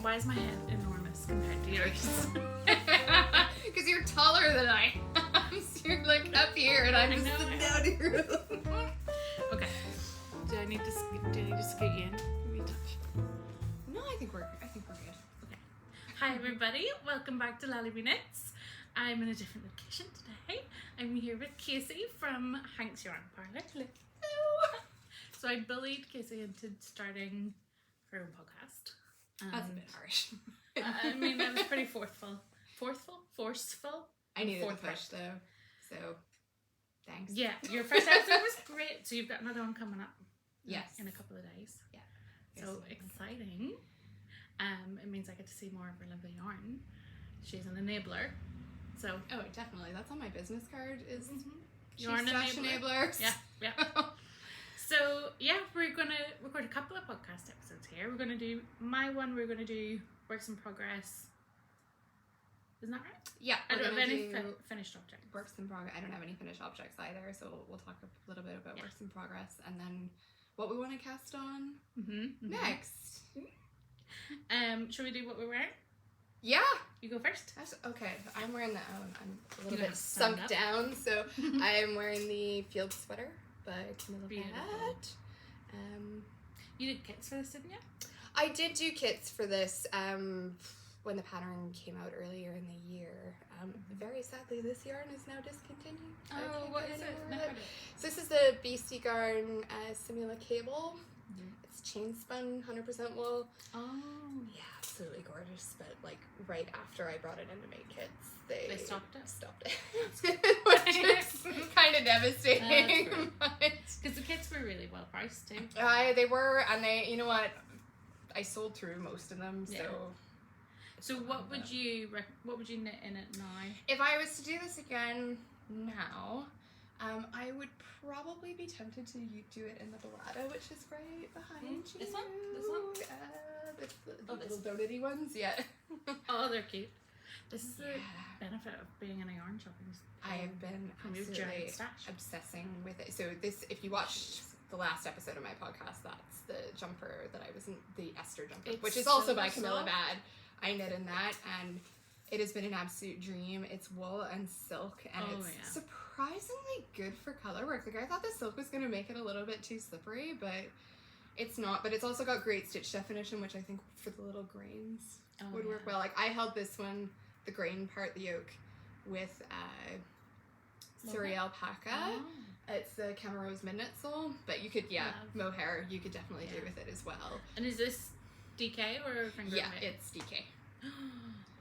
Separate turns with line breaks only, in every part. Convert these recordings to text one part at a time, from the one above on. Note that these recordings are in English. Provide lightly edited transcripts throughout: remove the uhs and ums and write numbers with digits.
Why is my head enormous compared to yours?
Because you're taller than I am. So you're like up here and I'm just sitting down here.
Okay. Do I need to scoot you in? Maybe touch.
No, I think we're good.
Okay. Hi everybody, welcome back to Laaleebee Knits. I'm in a different location today. I'm here with Casey from Hank's Yarn Parlour. Hello. So I bullied Casey into starting her own podcast.
That's a bit harsh.
I mean, that was pretty forceful.
I needed the push though, so thanks.
Yeah, your first episode was great. So you've got another one coming up.
Yes.
In a couple of days.
Yeah.
So exciting. It means I get to see more of her lovely yarn. She's an enabler. So
definitely. That's on my business card. Is
yarn
enablers.
Yeah. So yeah, we're gonna record a couple of podcast episodes here. We're gonna do my one. We're gonna do works in progress. Isn't that right?
Yeah.
I don't have any finished objects.
Works in progress. I don't have any finished objects either. So we'll talk a little bit about works in progress and then what we want to cast on next.
Should we do what we're wearing?
Yeah.
You go first.
Okay. I'm wearing I'm a little
You
bit sunk down, so I am wearing the field sweater by Camilla Pat.
You did kits for this, didn't you?
I did do kits for this when the pattern came out earlier in the year. Very sadly, this yarn is now discontinued.
Oh, what is it?
So this is the BC Garn Simula cable. It's chain spun, 100% wool.
Oh.
Yeah, absolutely gorgeous. But like right after I brought it in to make kits, they
stopped it.
Which is kind of devastating.
Because the kits were really well priced too.
They were, and you know what? I sold through most of them, so.
Yeah. So what would you knit in it now?
If I was to do this again now, I would probably be tempted to do it in the Balada, which is right behind you.
This one?
The little donut-y ones, yeah.
Oh, they're cute. This is the benefit of being in a yarn shop.
I have been absolutely obsessing with it. So this, if you watched the last episode of my podcast, that's the jumper that I was in, the Esther jumper, which is also by Camilla Bad. I knit in that, and it has been an absolute dream. It's wool and silk, and it's surprisingly good for color work. Like I thought the silk was going to make it a little bit too slippery, but it's not. But it's also got great stitch definition, which I think for the little grains would work well. Like I held this one, the grain part, the yoke, with Surrey alpaca.
Oh.
It's the Camarose midnight sole, but you could mohair you could definitely do with it as well.
And is this DK or finger?
Yeah, it's DK.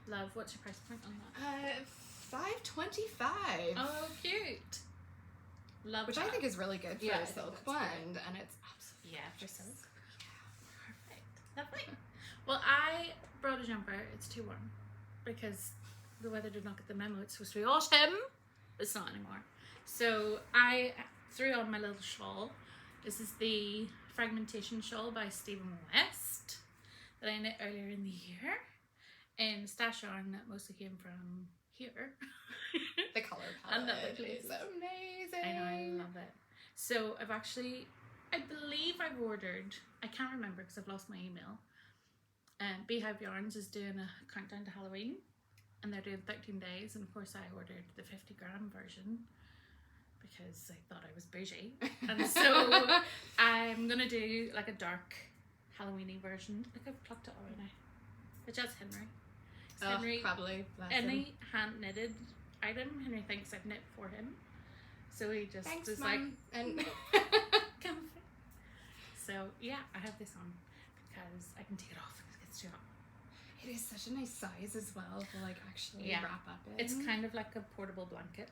Love. What's your price point on that?
$5.25.
Oh, cute. Love.
Which
that.
I think is really good for a silk blend, and it's absolutely
for silk. Perfect. Lovely. Well, I brought a jumper. It's too warm because the weather did not get the memo. It's supposed to be autumn. It's not anymore. So I threw on my little shawl. This is the Fragmentation Shawl by Stephen West that I knit earlier in the year. And stash yarn that mostly came from here.
The color palette is amazing.
I know, I love it. So I believe I've ordered, I can't remember because I've lost my email. Beehive Yarns is doing a countdown to Halloween. And they're doing 13 days. And of course I ordered the 50-gram version because I thought I was bougie. And so I'm going to do like a dark Halloween-y version. Like I've plucked it already. But that's Henry. Henry,
probably.
Any hand-knitted item, Henry thinks I've knit for him. So he just is
Mom.
like,
and
comfy. So yeah, I have this on because I can take it off if it gets too hot.
It is such a nice size as well to like actually wrap up in.
It's kind of like a portable blanket.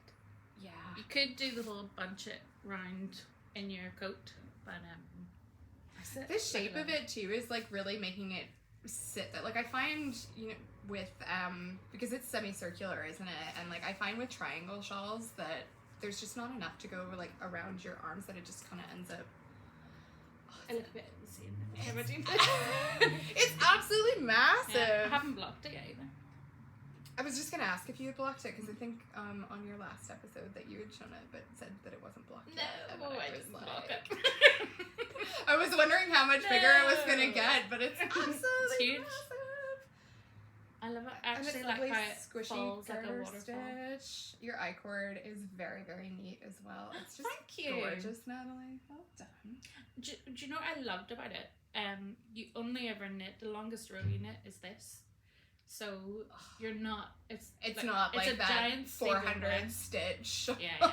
Yeah.
You could do the whole bunch it round in your coat, but
the shape of it too is like really making it sit that like I find, you know, with because it's semicircular, isn't it? And like I find with triangle shawls that there's just not enough to go like around your arms, that it just kind of ends up
a little bit insane.
It's absolutely massive.
Yeah, I haven't blocked it yet either.
I was just gonna ask if you had blocked it because I think on your last episode that you had shown it but said that it wasn't blocked yet.
No, I didn't block it.
I was wondering how much bigger it was going to get, but it's absolutely
huge.
massive.
I love it. I actually like how it
squishy
falls like a
garter
waterfall.
stitch. Your I-cord is very, very neat as well. It's just
Thank you.
gorgeous, Natalie. Well done.
Do you know what I loved about it? You only ever knit, the longest row you knit is this. So you're not, it's
not like
it's a
that
giant
400 stitch.
Yeah.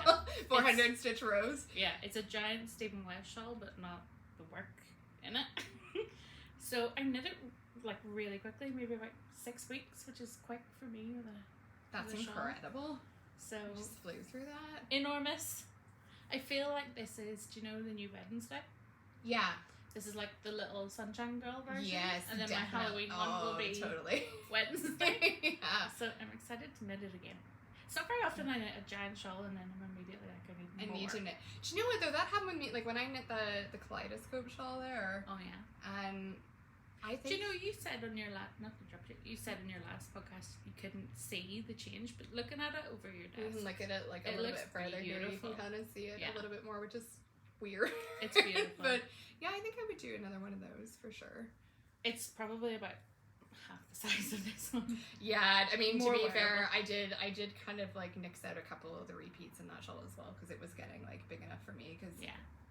400 stitch rows.
Yeah, it's a giant Stephen West shawl, but not the work in it. So I knit it like really quickly, maybe about 6 weeks, which is quick for me with a
That's
with a shawl.
incredible.
So
I just flew through that.
Enormous. I feel like this is, do you know the new Wednesday?
Yeah.
This is like the little Sunshine Girl version.
Yes,
and then
definitely.
my Halloween one will be
totally
Wednesday.
Yeah.
So I'm excited to knit it again. It's not very often I knit a giant shawl and then I'm immediately like, I need
to knit. Do you know what though? That happened with me. Like when I knit the kaleidoscope shawl there.
Oh yeah.
I think.
Do you know you said on your last, not to interrupt you, you said in your last podcast you couldn't see the change, but looking at it over your desk,
you can look at it like a little bit further here. You can kind of see it a little bit more, which is weird.
It's beautiful.
But yeah, I think I would do another one of those for sure.
It's probably about half the size of this one.
Yeah, I mean,
More
to be
wearable.
fair, I did kind of like nix out a couple of the repeats in that shawl as well because it was getting like big enough for me because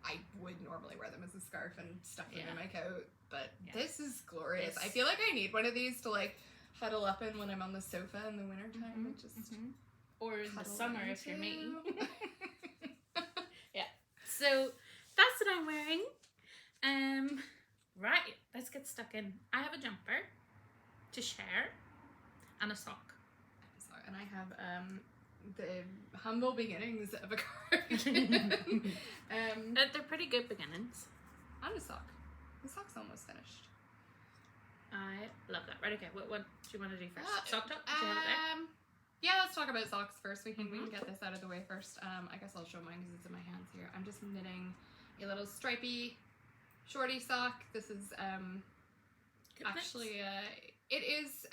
I would normally wear them as a scarf and stuff them in my coat, but this is glorious. I feel like I need one of these to like huddle up in when I'm on the sofa in the wintertime.
Or in the summer if you're me.
Yeah.
So that's what I'm wearing. Right, let's get stuck in. I have a jumper to share and a sock.
And I have the humble beginnings of a cardigan.
They're pretty good beginnings.
And a sock. The sock's almost finished.
I love that. Right, okay. What do you want to do first? Sock top? Do you have it there?
Yeah, let's talk about socks first. We can get this out of the way first. I guess I'll show mine because it's in my hands here. I'm just knitting a little stripy shorty sock. This is actually it is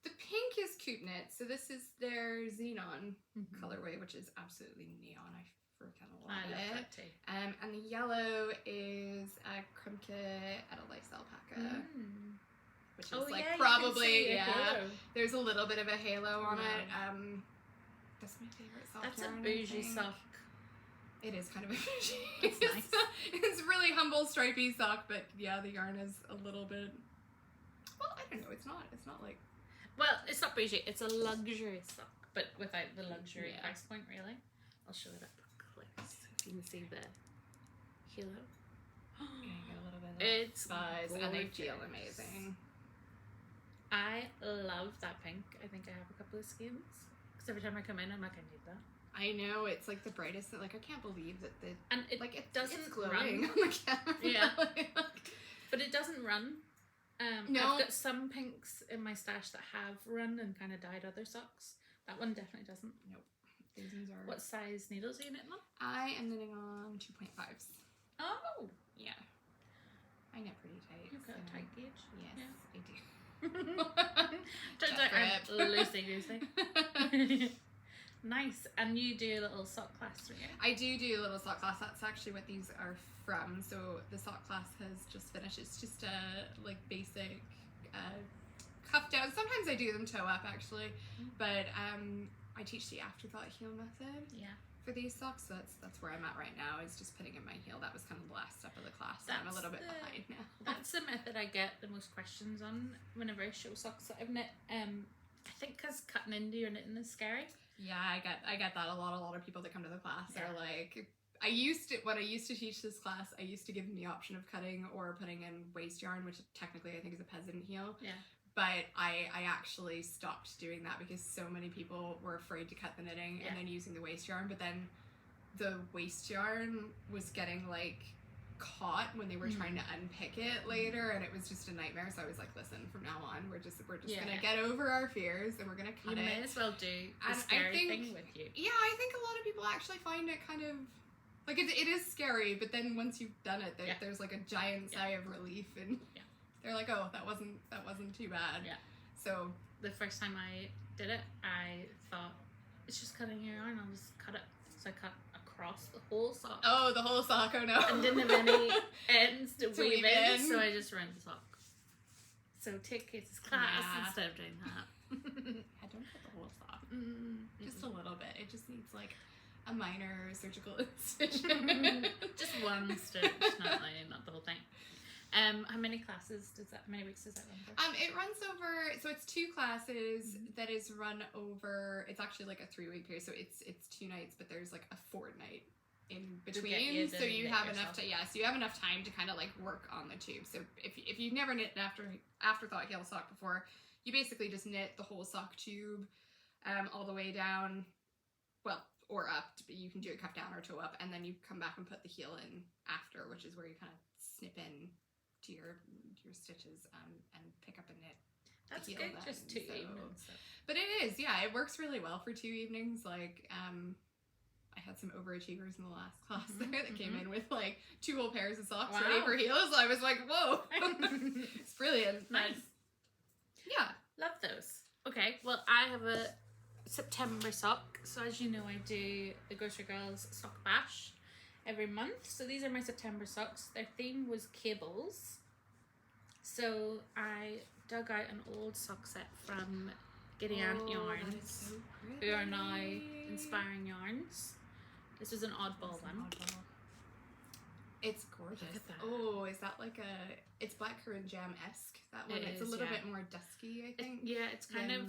the pink is Coop Knit, so this is their Xenon colorway, which is absolutely neon. I freaking love it.
I love that too.
And the yellow is Krumke Edelweiss alpaca. Which is like probably there's a little bit of a halo on it. That's my favorite sock.
That's a bougie sock.
It is kind of a bougie.
It's nice.
It's really humble stripy sock, but yeah, the yarn is a little bit. Well, I don't know. It's not like.
Well, it's not bougie. It's a luxury sock, but without the luxury price point, really. I'll show it up close so you can see the halo.
Yeah, you get a little bit of
it's
size,
gorgeous.
and they feel amazing.
I love that pink. I think I have a couple of skeins because every time I come in, I'm like, I need that.
I know, it's like the brightest. Like I can't believe that
it doesn't
it's glowing
run.
on the camera.
Yeah, but it doesn't run.
No.
I've got some pinks in my stash that have run and kind of dyed other socks. That one definitely doesn't.
Nope. These are.
What size needles are you knitting on?
I am knitting on 2.5s.
Oh,
yeah. I knit pretty tight.
You've got a tight gauge.
Yes, I do.
Turns out I'm loosey-goosey. Nice. And you do a little sock class, don't you?
I do a little sock class. That's actually what these are from. So the sock class has just finished. It's just a like basic cuff down. Sometimes I do them toe up actually, but I teach the afterthought heel method. Yeah. For these socks, so that's where I'm at right now. Is just putting in my heel. That was kind of the last step of the class. So I'm a little bit behind now.
That's the method I get the most questions on whenever I show socks that I've knit. I think because cutting into your knitting is scary.
Yeah, I get that a lot. A lot of people that come to the class are like, when I used to teach this class, I used to give them the option of cutting or putting in waste yarn, which technically I think is a peasant heel. Yeah. But I actually stopped doing that because so many people were afraid to cut the knitting and then using the waste yarn. But then the waste yarn was getting like caught when they were trying to unpick it later, and it was just a nightmare. So I was like, listen, from now on we're just gonna get over our fears and we're gonna cut it.
You may as well do the scary thing with you.
Yeah, I think a lot of people actually find it kind of like it is scary, but then once you've done it, there's like a giant sigh of relief, and they're like, oh, that wasn't too bad. Yeah. So
the first time I did it, I thought it's just cutting your yarn. I'll just cut it. So I cut across across the whole sock.
Oh, the whole sock, oh no.
And didn't have any ends to weave in, so I just ruined the sock. So take Casey's class instead of doing that.
I don't put the whole sock. Just a little bit. It just needs like a minor surgical incision.
Just one stitch, not the whole thing. How many classes how many weeks does that run for?
It runs over, so it's 2 classes that is run over, it's actually like a 3-week period, so it's 2 nights, but there's like a fortnight in between, so you have enough time, so you have enough time to kind of like work on the tube. So if you've never knit an afterthought heel sock before, you basically just knit the whole sock tube all the way down, well, or up, you can do it cuff down or toe up, and then you come back and put the heel in after, which is where you kind of snip in to your stitches and pick up and knit.
That's good, then. Just 2 evenings. So.
But it is, yeah, it works really well for 2 evenings. Like, I had some overachievers in the last class there that came in with like 2 whole pairs of socks ready for heels. I was like, whoa, it's brilliant.
Nice.
Yeah.
Love those. Okay, well, I have a September sock. So as you know, I do the Grocery Girls Sock Bash every month. So these are my September socks. Their theme was cables. So I dug out an old sock set from Giddy Aunt Yarns,
so
who are now Inspiring Yarns. This was an oddball one.
It's gorgeous.
Look at that.
Oh, is that like it's blackcurrant jam-esque, that one? It's a little bit more dusky, I think.
It's kind of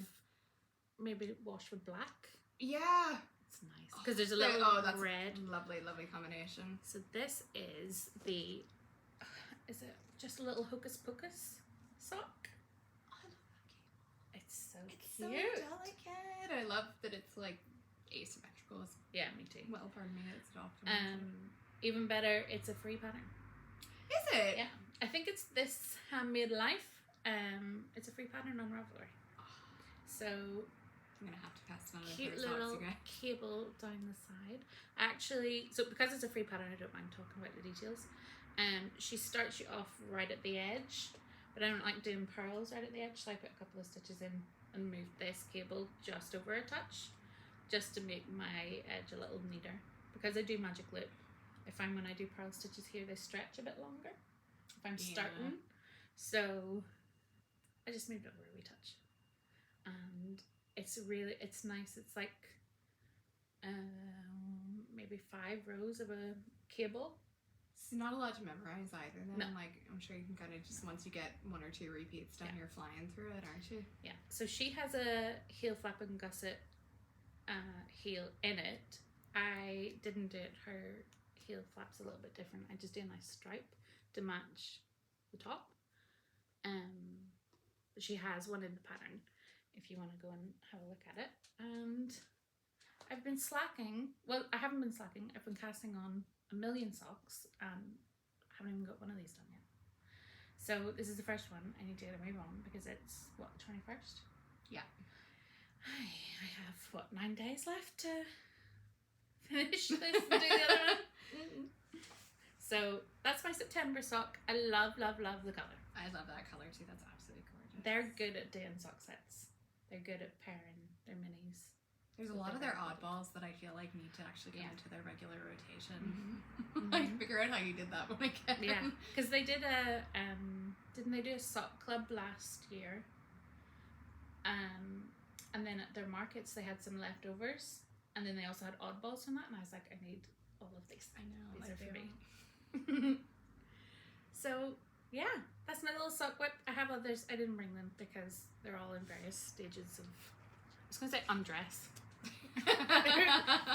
maybe washed with black.
Yeah.
It's nice. Because there's a little
that's
red.
Lovely, lovely combination.
So this is is it just a little hocus pocus sock?
I love that cable.
It's so
It's
cute.
so delicate. I love that it's like asymmetrical.
Yeah, me too.
Well, pardon me, it's adopted.
Even better, it's a free pattern.
Is it?
Yeah. I think it's this Handmade Life. It's a free pattern on Ravelry. So
I'm gonna have to pass it on.
Cute little cable down the side. Actually, so because it's a free pattern, I don't mind talking about the details. She starts you off right at the edge, but I don't like doing pearls right at the edge, so I put a couple of stitches in and moved this cable just over a touch, just to make my edge a little neater. Because I do magic loop, I find when I do pearl stitches here, they stretch a bit longer if I'm starting. So I just moved over a wee touch, and it's nice. It's like maybe 5 rows of a cable.
It's not a lot to memorize either. Then, like, I'm sure you can kind of just, once you get 1 or 2 repeats done, you're flying through it, aren't you?
Yeah. So she has a heel flap and gusset heel in it. I didn't do it. Her heel flap's a little bit different. I just did a nice stripe to match the top. But she has one in the pattern if you want to go and have a look at it. And I've been slacking. Well, I haven't been slacking. I've been casting on a million socks and I haven't even got one of these done yet. So this is the first one. I need to get a move on because it's, what, the 21st?
Yeah.
I have, 9 days left to finish this and do the other one. So that's my September sock. I love, love, love the colour.
I love that colour too. That's absolutely gorgeous.
They're good at doing sock sets. They're good at pairing their minis.
There's a lot of their oddballs that I feel like need to actually come into their regular rotation. Like, figure out how you did that one again.
Yeah, because they did didn't they do a sock club last year? And then at their markets they had some leftovers, and then they also had oddballs from that, and I was like, I need all of these.
I know.
These are for me. So yeah, that's my little sock whip. I have others. I didn't bring them because they're all in various stages of, I was going to say undress.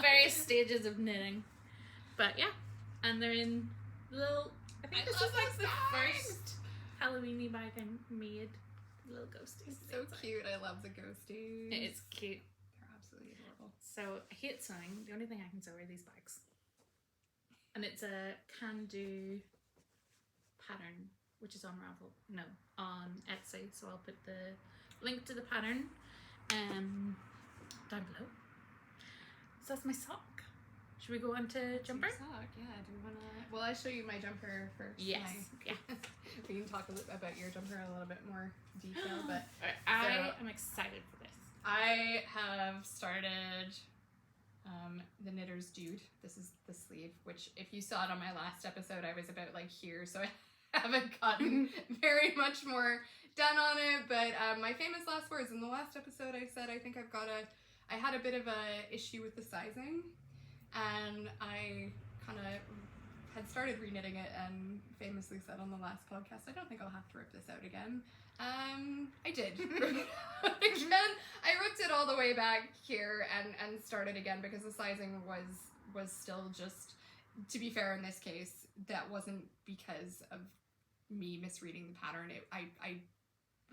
Various stages of knitting. But yeah, and they're in little, I think this is like the first Halloweeny bag I made. Little ghosties.
It's so cute. I love the ghosties.
It's cute.
They're absolutely adorable.
So I hate sewing. The only thing I can sew are these bags. And it's a can-do pattern, which is on Etsy. So I'll put the link to the pattern down below. So that's my sock. Should we go on to jumper?
Sock, yeah. Do we want to? Well, I'll show you my jumper first.
Yes. Yeah.
We can talk about your jumper in a little bit more detail, but
I am excited for this.
I have started the Knitter's Dude. This is the sleeve, which if you saw it on my last episode, I was about like here, so I haven't gotten very much more done on it. But my famous last words in the last episode, I said I think I had a bit of a issue with the sizing, and I kind of had started reknitting it and famously said on the last podcast, I don't think I'll have to rip this out again. I did. Again, I ripped it all the way back here and started again because the sizing was still just, to be fair in this case, that wasn't because of me misreading the pattern. I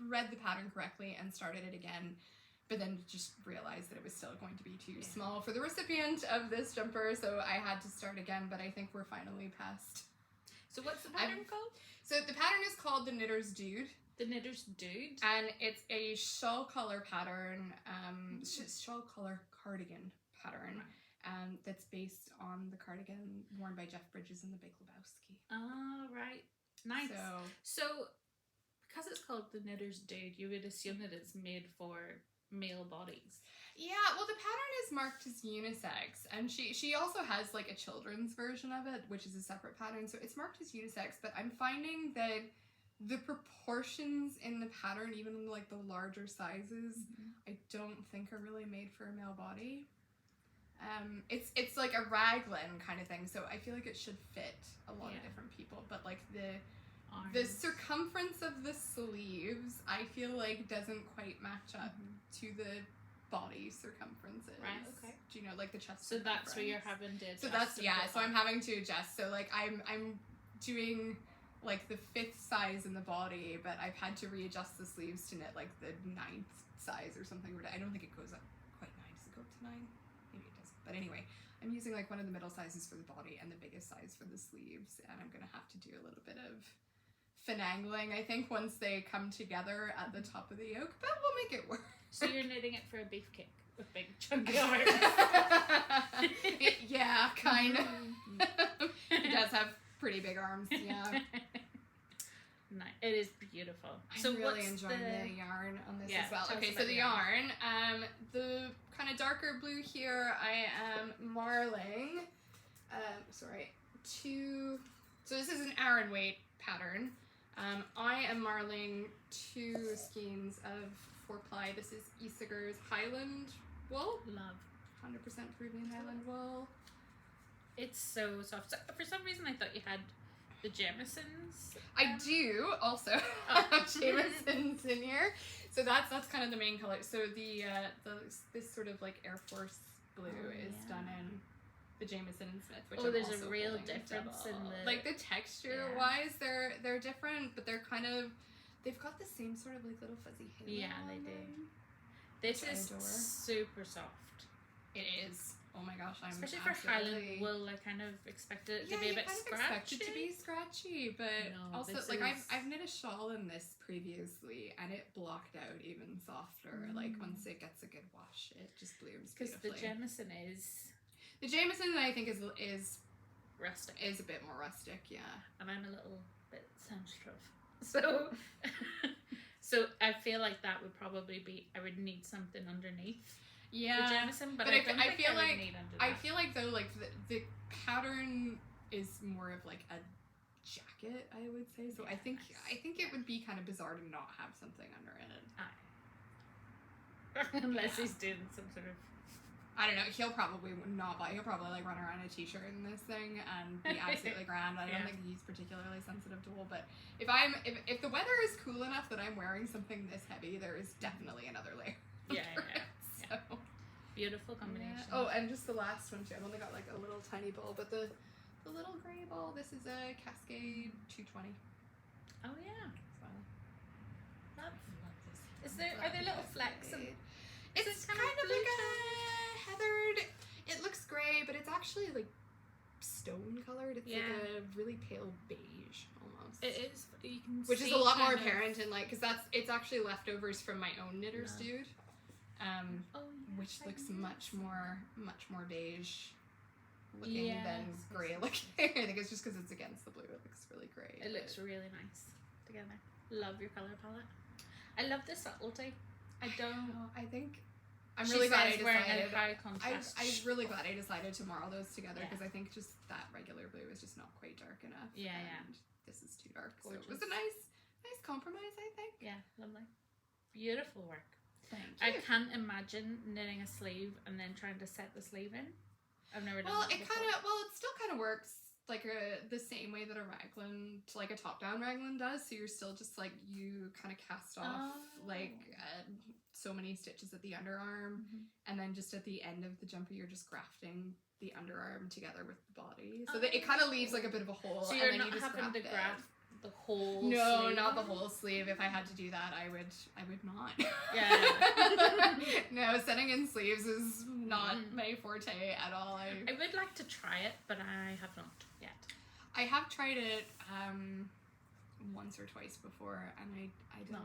read the pattern correctly and started it again, but then just realized that it was still going to be too small for the recipient of this jumper, so I had to start again, but I think we're finally past.
So what's the pattern called?
So the pattern is called the Knitter's Dude.
The Knitter's Dude?
And it's a shawl collar pattern, shawl collar cardigan pattern, that's based on the cardigan worn by Jeff Bridges in The Big Lebowski.
Oh, right. Nice. So because it's called the Knitter's Dude, you would assume that it's made for male bodies.
Yeah, well, the pattern is marked as unisex, and she also has like a children's version of it, which is a separate pattern, so it's marked as unisex, but I'm finding that the proportions in the pattern, even in like the larger sizes, I don't think are really made for a male body. It's like a raglan kind of thing, so I feel like it should fit a lot of different people, but like the circumference of the sleeves, I feel like doesn't quite match up to the body circumferences.
Right, okay.
Do you know, like the chest?
So that's where you're having to adjust.
So that's, so I'm having to adjust. So like I'm doing like the 5th size in the body, but I've had to readjust the sleeves to knit like the 9th size or something. I don't think it goes up quite 9. Does it go up to 9? Maybe it doesn't. But anyway, I'm using like one of the middle sizes for the body and the biggest size for the sleeves, and I'm gonna have to do a little bit of finagling, I think, once they come together at the top of the yoke, but we'll make it work.
So you're knitting it for a beefcake with big chunky arms.
Yeah, kind of. It does have pretty big arms, yeah.
Nice. It is beautiful.
I'm really enjoying the yarn on this as well. Okay, so the yarn, the kind of darker blue here, I am marling, so this is an Aran weight pattern. I am marling 2 skeins of 4-ply. This is Isager's Highland wool.
Love.
100% Peruvian Highland wool.
It's so soft. So, for some reason, I thought you had the Jamisons.
I do also have Jamisons in here. So that's kind of the main color. So this sort of like Air Force blue is done in the Jameson and Smith, which
there's a real difference in the
like the texture wise. They're different, but they're kind of, they've got the same sort of like little fuzzy halo.
Yeah, they do. This is super soft.
It is. Oh my gosh,
especially for Highland wool, I kind of expected it to be a bit scratchy.
Expect it to be scratchy, but also like I've knit a shawl in this previously, and it blocked out even softer. Like once it gets a good wash, it just blooms beautifully.
Because the Jamison is.
The Jameson, I think, is
rustic.
Is a bit more rustic, yeah.
And I'm a little bit sensitive, so I feel like that would probably be. I would need something underneath.
Yeah,
the Jamison, but I
feel like though, like the pattern is more of like a jacket, I would say. So I think it would be kind of bizarre to not have something under it.
Unless he's doing some sort of.
I don't know. He'll probably like run around in a t-shirt in this thing and be absolutely grand. I don't think he's particularly sensitive to wool. But if the weather is cool enough that I'm wearing something this heavy, there is definitely another layer. So.
Beautiful combination.
Yeah. Oh, and just the last one too. I've only got like a little tiny ball, but the little gray ball. This is a Cascade 220.
Oh yeah.
So,
love this. Are there little flecks?
It's kind of like a heathered. It looks gray, but it's actually like stone colored. It's like a really pale beige almost.
It is. You can
which is a lot more apparent in like, because it's actually leftovers from my own Knitter's Dude. Which looks much more beige looking than grey looking. I think it's just because it's against the blue. It looks really great.
It looks really nice together. Love your colour palette. I love the subtlety.
I think I'm really glad I decided.
I'm
really glad I decided to marl those together because I think just that regular blue is just not quite dark enough.
Yeah,
and this is too dark.
Gorgeous.
So it was a nice compromise, I think.
Yeah, lovely. Beautiful work.
Thank you.
I can't imagine knitting a sleeve and then trying to set the sleeve in. I've never done that before.
It still kind of works like the same way that a raglan, like a top-down raglan does. So you're still just like, you kind of cast off so many stitches at the underarm, and then just at the end of the jumper you're just grafting the underarm together with the body, so that it kind of leaves like a bit of a hole.
So you're not having to graft the whole
no
sleeve?
Not the whole sleeve. If I had to do that, I would not.
Yeah.
No, setting in sleeves is not my forte at all. I
would like to try it, but I have not yet.
I have tried it once or twice before, and I don't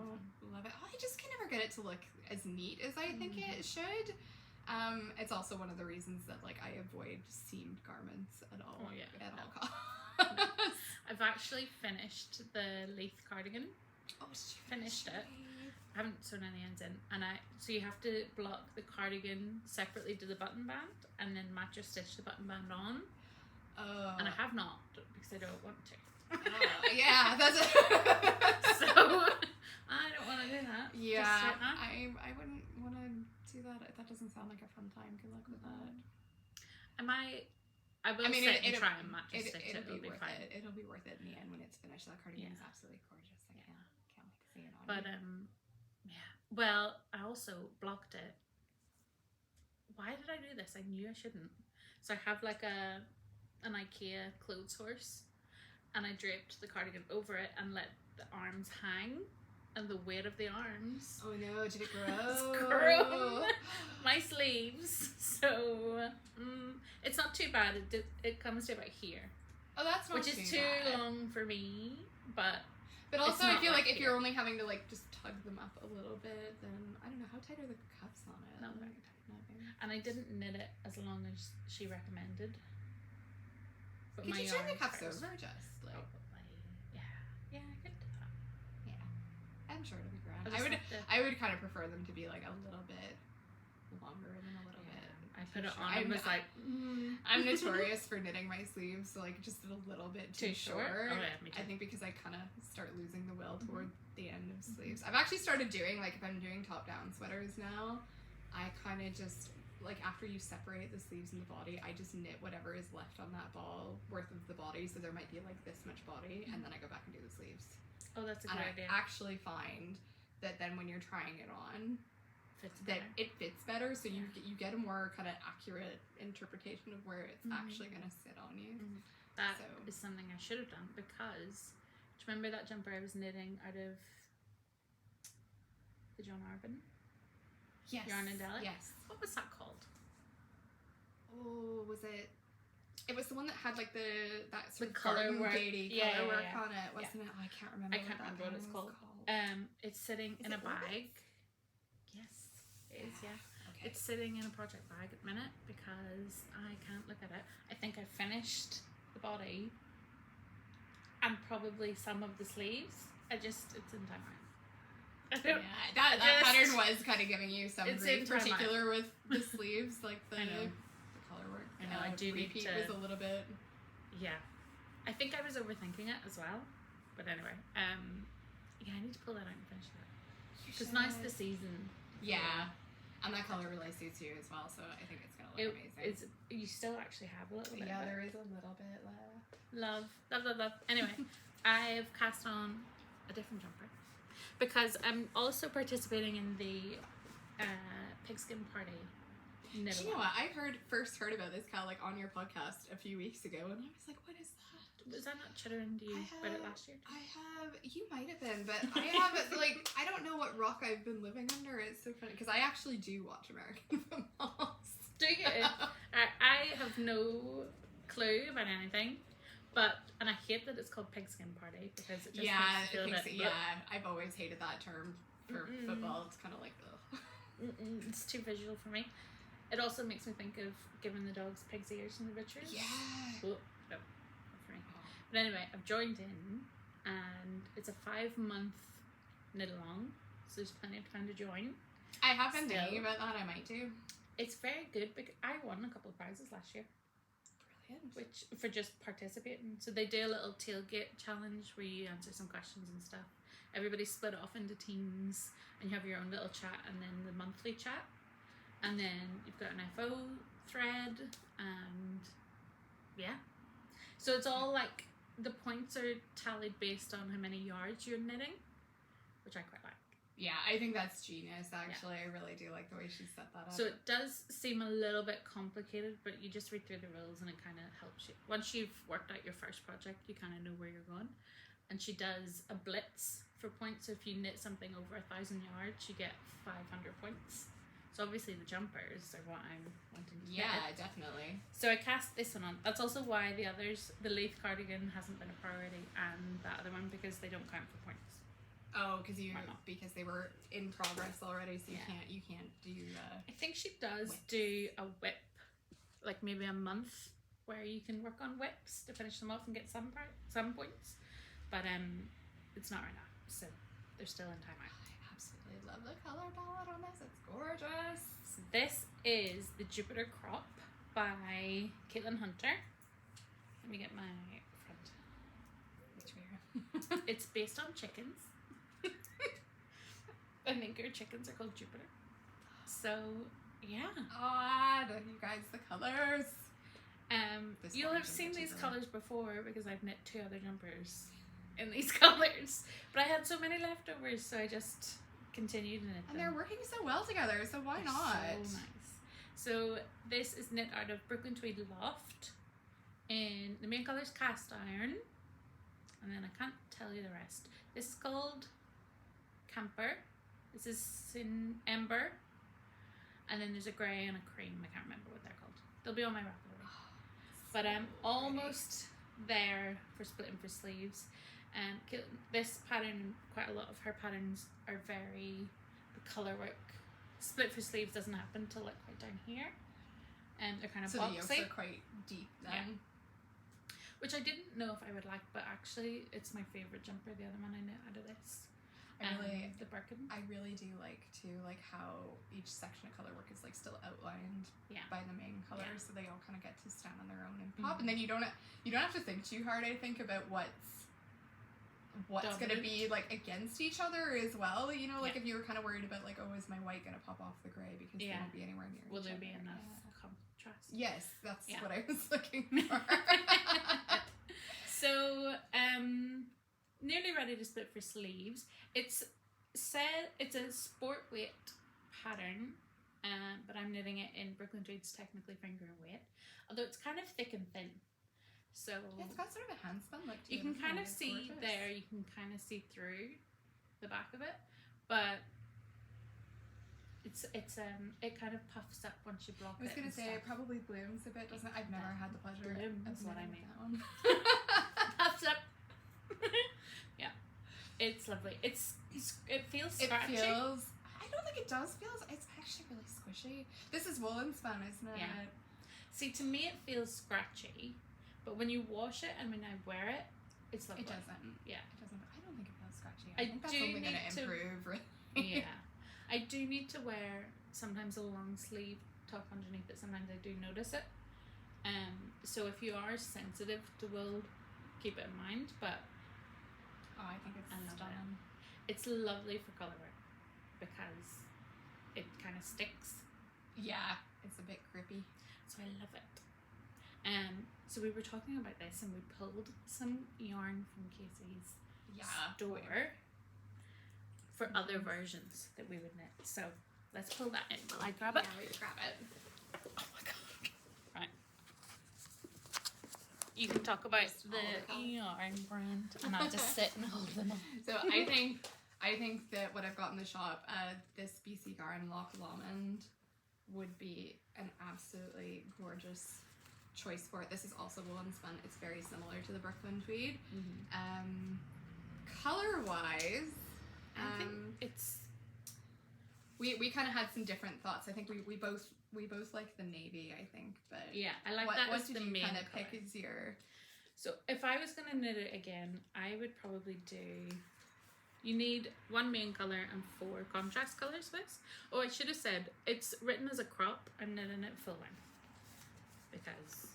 love it. I just can never get it to look as neat as I think it should. It's also one of the reasons that like I avoid seamed garments at all costs.
I've actually finished the Leith cardigan.
Oh, did you
finished it? I haven't sewn any ends in, and so you have to block the cardigan separately to the button band, and then match or stitch the button band on.
Oh.
And I have not because I don't want to.
Yeah, that's it.
So I don't want to do that.
Yeah, I wouldn't want to do that. That doesn't sound like a fun time. Good luck with that.
I will sit and try and match and stitch.
It'll be worth it. It'll be worth it in the end when it's finished. That cardigan is absolutely gorgeous. I can't wait to see it on.
But well, I also blocked it. Why did I do this? I knew I shouldn't. So I have like an IKEA clothes horse, and I draped the cardigan over it and let the arms hang, and the weight of the arms.
Oh no, did it grow?
It's grown my sleeves. So it's not too bad. It comes to about here.
Oh, that's not
which is too long for me, but
also I feel like if you're only having to like just tug them up a little bit, then I don't know, how tight are the cuffs on it?
Not very tight. And I didn't knit it as long as she recommended. But
could you turn the cuffs over just like?
Yeah, I could do that.
Yeah, I'm sure it'll be grand. I would kind of prefer them to be like a little bit longer than a little bit.
I put it on and was like,
I'm notorious for knitting my sleeves like just a little bit too short.
Oh, yeah, me too.
I think because I kind of start losing the will toward the end of sleeves. I've actually started doing like if I'm doing top-down sweaters now, I kind of just like after you separate the sleeves and the body, I just knit whatever is left on that ball worth of the body. So there might be like this much body, and then I go back and do the sleeves.
Oh, that's a good idea.
I actually find that then when you're trying it on, it fits better. So you get a more kind of accurate interpretation of where it's actually going to sit on you.
That is something I should have done, because do you remember that jumper I was knitting out of the John Arvin?
Yes.
Yarn and Delic?
Yes.
What was that called?
Oh, was it? It was the one that had like that sort of
color work,
color work on it, wasn't it? Oh, I can't remember.
I can't remember what it's called. It's sitting in a bag. Yes, it is. Yeah. Okay. It's sitting in a project bag at the minute because I can't look at it. I think I finished the body and probably some of the sleeves. It's in time.
Yeah, that pattern was kind of giving you some grief, particular with the sleeves, like the color work.
I know, I do
repeat
need to...
was a little bit...
Yeah. I think I was overthinking it as well. But anyway, I need to pull that out and finish that. Because now it's the season.
Yeah. And that color really suits you as well, so I think it's going to look amazing.
You still actually have a little bit.
Yeah, there is a little bit left.
Love. Anyway, I've cast on a different jumper, because I'm also participating in the Pigskin party.
Do you know what? I first heard about this, Cal, like on your podcast a few weeks ago, and I was like, what is that?
Was I not chittering to you about it last year?
You might have been, but I haven't, like, I don't know what rock I've been living under. It's so funny, because I actually do watch American football.
Do you? I have no clue about anything. And I hate that it's called Pigskin Party, because it just makes me feel a bit...
I've always hated that term for football. It's kind of like, ugh.
It's too visual for me. It also makes me think of giving the dogs pig's ears in the butchers.
Yeah.
Oh, no, not for me. But anyway, I've joined in, and it's a 5-month knit along, so there's plenty of time to join.
I have been thinking about that. I might do.
It's very good because I won a couple of prizes last year.
Brilliant.
Which for just participating. So they do a little tailgate challenge where you answer some questions and stuff. Everybody's split off into teams and you have your own little chat and then the monthly chat. And then you've got an FO thread and yeah. So it's all like the points are tallied based on how many yards you're knitting, which I quite like.
Yeah, I think that's genius, actually. Yeah. I really do like the way she set that up.
So it does seem a little bit complicated, but you just read through the rules and it kind of helps you. Once you've worked out your first project, you kind of know where you're going. And she does a blitz for points. So if you knit something over 1,000 yards, you get 500 points. So obviously the jumpers are what I'm wanting to get.
Yeah, definitely.
So I cast this one on. That's also why the others, the Leith cardigan hasn't been a priority and that other one because they don't count for points.
Oh, because they were in progress already, so you can't do.
I think she does do a whip, like maybe a month, where you can work on whips to finish them off and get some points, but it's not right now, so they're still in timeout.
I absolutely love the color palette on this; it's gorgeous.
So this is the Jupiter Crop by Caitlin Hunter. Let me get my front. It's based on chickens. I think her chickens are called Jupiter. So, yeah.
You guys, the colors.
You'll have seen these colors before because I've knit 2 other jumpers in these colors. But I had so many leftovers, so I just continued to knit them.
And they're working so well together, so why not?
So nice. So this is knit out of Brooklyn Tweed Loft. And the main color is cast iron. And then I can't tell you the rest. This is called Camper. This is in Ember. And then there's a grey and a cream. I can't remember what they're called. They'll be on my raffle. But I'm almost there for splitting for sleeves. This pattern, quite a lot of her patterns are very, the colour work. Split for sleeves doesn't happen till like right down here. And they're kind of boxy.
So the yokes are quite deep then. Yeah.
Which I didn't know if I would like, but actually it's my favourite jumper, the other one I knit out of this. The Birkin.
I really do like too, like how each section of color work is like still outlined by the main colors, so they all kind of get to stand on their own and pop. And then you don't have to think too hard, I think, about what's going to be like against each other as well. You know, like if you were kind of worried about like, oh, is my white going to pop off the grey because they won't be anywhere near.
Will there be enough contrast?
Yes, that's what I was looking for.
So, nearly ready to split for sleeves. It's a sport weight pattern, but I'm knitting it in Brooklyn Tweed's technically finger weight, although it's kind of thick and thin. So
it's got sort of a handspun look to it.
You can kind of see there. You can kind of see through the back of it, but it kind of puffs up once you block it.
I was gonna say it probably blooms a bit, doesn't it? I've never had the pleasure.
That's what I mean. Puffs up. Yeah, it's lovely. It feels scratchy.
I don't think it does feel. It's actually really squishy. This is woolen spun, isn't it?
Yeah. See, to me it feels scratchy, but when you wash it and when I wear it, it's lovely.
It doesn't.
Yeah,
it doesn't. I don't think it feels scratchy. I think that's only going to improve. Really.
Yeah. I do need to wear sometimes a long sleeve top underneath it. Sometimes I do notice it. So if you are sensitive to wool, keep it in mind. But
I think it's stunning.
It's lovely for colour work because it kind of sticks.
Yeah, it's a bit grippy.
So I love it. So we were talking about this and we pulled some yarn from Casey's store for other versions that we would knit. So let's pull that in. Will I grab it?
Yeah, we grab it.
Oh my god. Right. You can talk about the yarn brand and I'll just sit and hold them up.
So I think that what I've got in the shop, this BC Garden Loch Lomond would be an absolutely gorgeous choice for it. This is also woolen spun. It's very similar to the Brooklyn Tweed. Mm-hmm. Color wise,
I think it's
we kind of had some different thoughts. I think we both like the navy. I think, but
I like that.
What
as
did
the
you
main
kind of
color.
pick as your?
So if I was gonna knit it again, I would probably do You need 1 main colour and 4 contrast colours for this. Oh, I should have said, it's written as a crop. I'm knitting it full length. Because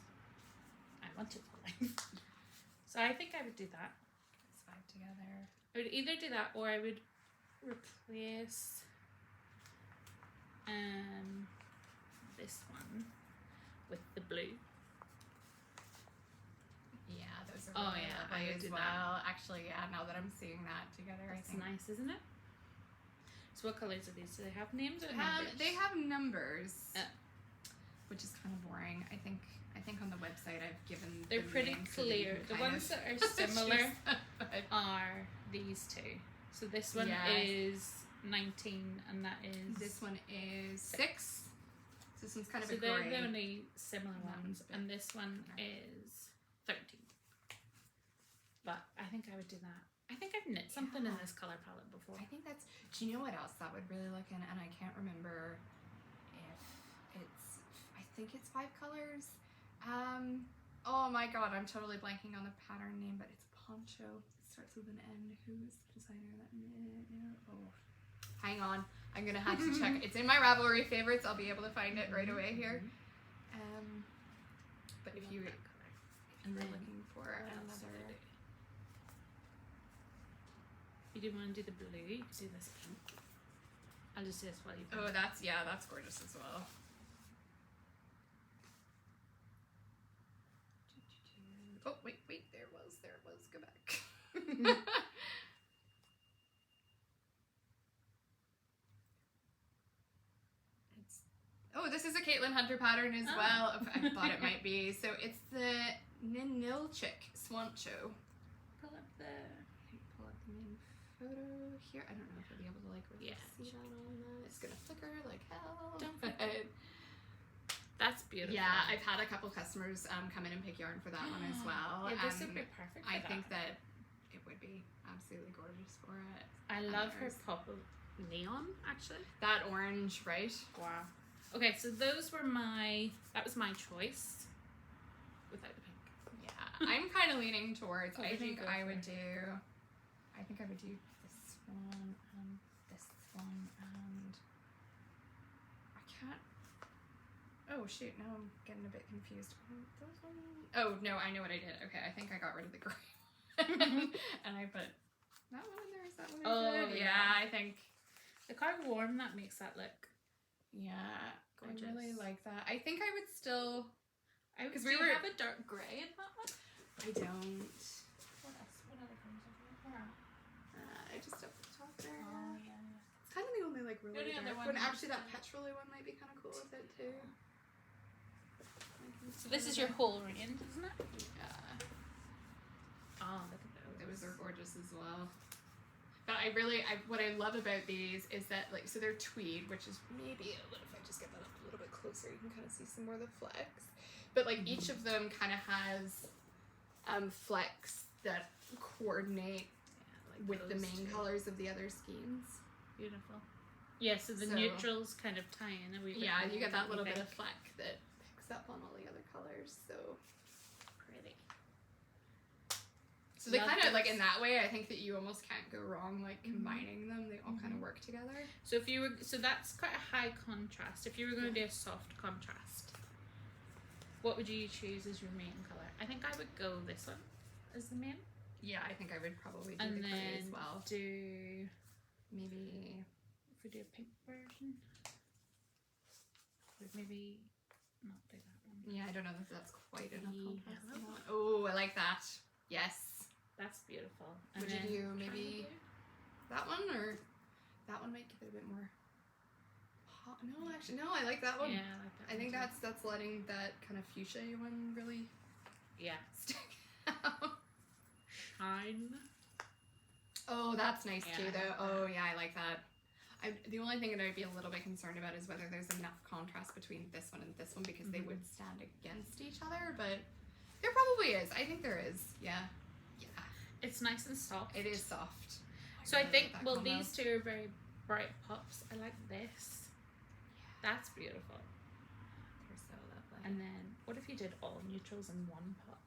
I want it full length. So I think I would do that.
It's 5 together.
I would either do that or I would replace this one with the blue.
Yeah, those are really lovely as well.
That.
Actually, yeah, now that I'm seeing that together,
That's
I think.
nice, isn't it? So what colours are these? Do they have names or numbers?
They have numbers, which is kind of boring. I think on the website I've given.
They're pretty clear. The ones that are similar are these two. So this one is 19, and that is.
This one is 6. So this one's kind of a
gray. So they're the
gray.
only similar ones, and this one is 13. But I think I would do that. I think I've knit something in this colour palette before.
I think that's. Do you know what else that would really look in? And I can't remember if it's. I think it's 5 colors. Oh my god, I'm totally blanking on the pattern name, but it's poncho. It starts with an N. Who's the designer of that? Oh, hang on. I'm gonna have to check. It's in my Ravelry favorites. I'll be able to find it right away here. But if you're looking for another.
You do want to do the blue, you could do this pink. I'll just do this while you
Oh, that's gorgeous as well. Oh, wait, there was, go back. Oh, this is a Caitlin Hunter pattern as well. I thought it might be. So it's the Ninilchik Swancho.
Pull up the
main photo here. I don't know if I'll be able to really see that on that. It's gonna flicker like hell.
Don't flicker. That's beautiful.
Yeah, I've had a couple customers come in and pick yarn for that one as well.
Yeah, this would be perfect for
I think that it would be absolutely gorgeous for it.
I love her pop of neon, actually.
That orange, right?
Wow. Okay, so that was my choice without the pink.
Yeah, I'm kind of leaning towards, I think I would do this one and this one and I can't. Oh shoot, now I'm getting a bit confused. Oh no, I know what I did. Okay, I think I got rid of the gray. And I put that one in there. Is that what I did? Yeah, I think.
Look how warm that makes that look.
Yeah,
gorgeous.
I really like that. I think I would still.
Because we have a dark grey in that one.
I don't.
What else? What other colours have we got?
Just up the top there.
Oh yeah.
It's kind of the only like really dark one. Actually, that petrol one might be kind of cool with it too.
So this is your whole range, isn't it?
Yeah.
Oh, look at those.
Those are gorgeous as well. But what I love about these is that so they're tweed, which is maybe if I just get that up a little bit closer, you can kind of see some more of the flex. But each of them kind of has flecks that coordinate with the main colors of the other schemes.
Beautiful. Yeah, so the neutrals kind of tie in a wee bit.
Yeah, you get that little bit of fleck that picks up on all the other colors, so
pretty.
So they kind of in that way, I think that you almost can't go wrong combining them. They all kind of work together.
So that's quite a high contrast. If you were going to do a soft contrast, what would you choose as your main color? I think I would go this one as the main.
Yeah, I think I would probably do the gray as well.
Do
maybe
if we do a pink version, would maybe not do that one.
Yeah, I don't know if that's quite enough contrast. Oh, I like that. Yes,
that's beautiful.
Would you do maybe that one, or that one might give it a bit more hot? No, actually, no. I like that one.
Yeah, I like that.
I think that's letting that kind of fuchsia one really stick out.
Shine.
Oh, that's nice too, though. Oh, yeah, I like that. The only thing that I'd be a little bit concerned about is whether there's enough contrast between this one and this one, because they would stand against each other, but there probably is. I think there is. Yeah.
It's nice and soft.
It is soft.
So I think, these two are very bright pops. I like this. Yeah. That's beautiful.
They're so lovely.
And then, what if you did all neutrals in one pop?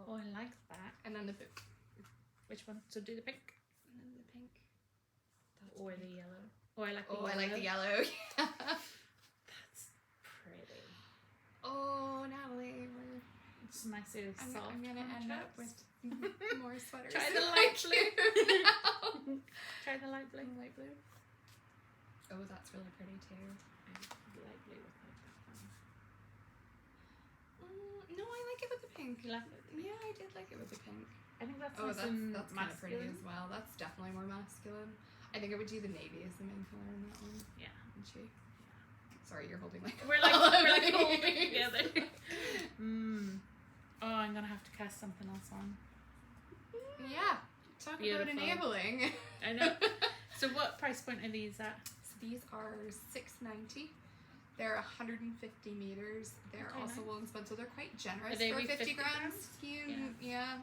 Oh,
I like that.
And then
Which one? So do the pink.
And then the pink.
Or the yellow. Oh, I like the
yellow.
yellow.
I like the yellow.
That's pretty.
Oh, Natalie,
It's nice and soft.
I'm gonna end up with more sweaters.
Try the light blue. Try the light blue.
Light blue. Oh, that's really pretty too.
Light blue with like that one.
No, I like it with the pink.
You like it?
Yeah, I did like it with the pink.
I think that's
Oh,
nice and
that's kind of pretty
masculine.
as well. That's definitely more masculine. I think I would do the navy as the main color in that one.
Yeah.
And she. Sorry, you're holding like.
We're like holding together. Oh, I'm gonna have to cast something else on.
Yeah. Talk
Beautiful.
about enabling.
I know. So what price point are these at?
So these are $6.90. They're 150 meters. They're
Okay,
also
nice.
woolen spun, so they're quite generous
Are they
for a
wee
50
50
gram
grams?
skein. Yeah.